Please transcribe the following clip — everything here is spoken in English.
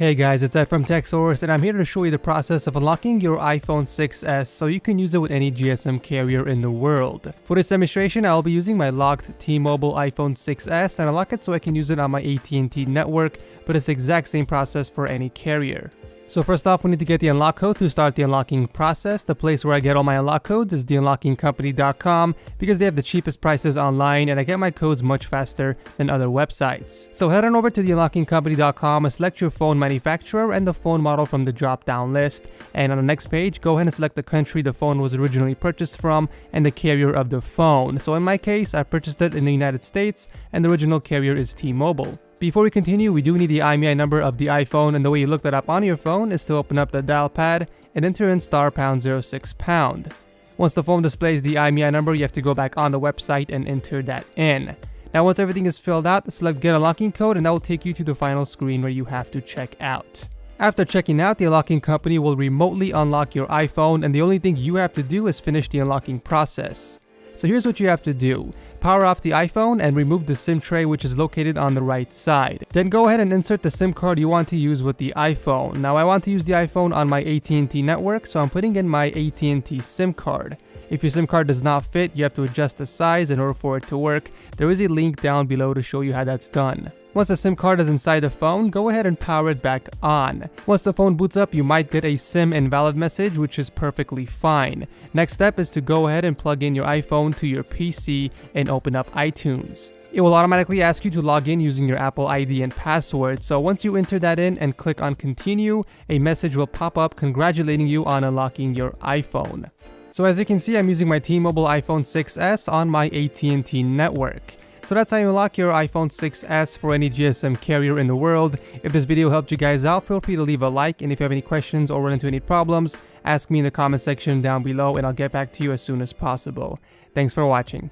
Hey guys, it's Ed from TechSource, and I'm here to show you the process of unlocking your iPhone 6s so you can use it with any GSM carrier in the world. For this demonstration, I'll be using my locked T-Mobile iPhone 6s and unlock it so I can use it on my AT&T network, but it's the exact same process for any carrier. So first off, we need to get the unlock code to start the unlocking process. The place where I get all my unlock codes is theunlockingcompany.com because they have the cheapest prices online and I get my codes much faster than other websites. So head on over to theunlockingcompany.com and select your phone manufacturer and the phone model from the drop-down list. And on the next page, go ahead and select the country the phone was originally purchased from and the carrier of the phone. So in my case, I purchased it in the United States and the original carrier is T-Mobile. Before we continue, we do need the IMEI number of the iPhone, and the way you look that up on your phone is to open up the dial pad and enter in *#06#. Once the phone displays the IMEI number, you have to go back on the website and enter that in. Now once everything is filled out, select Get Unlocking Code and that will take you to the final screen where you have to check out. After checking out, the unlocking company will remotely unlock your iPhone, and the only thing you have to do is finish the unlocking process. So here's what you have to do. Power off the iPhone and remove the SIM tray which is located on the right side. Then go ahead and insert the SIM card you want to use with the iPhone. Now I want to use the iPhone on my AT&T network, so I'm putting in my AT&T SIM card. If your SIM card does not fit, you have to adjust the size in order for it to work. There is a link down below to show you how that's done. Once the SIM card is inside the phone, go ahead and power it back on. Once the phone boots up, you might get a SIM invalid message, which is perfectly fine. Next step is to go ahead and plug in your iPhone to your PC and open up iTunes. It will automatically ask you to log in using your Apple ID and password, so once you enter that in and click on continue, a message will pop up congratulating you on unlocking your iPhone. So as you can see, I'm using my T-Mobile iPhone 6s on my AT&T network. So that's how you unlock your iPhone 6s for any GSM carrier in the world. If this video helped you guys out, feel free to leave a like, and if you have any questions or run into any problems, ask me in the comment section down below and I'll get back to you as soon as possible. Thanks for watching.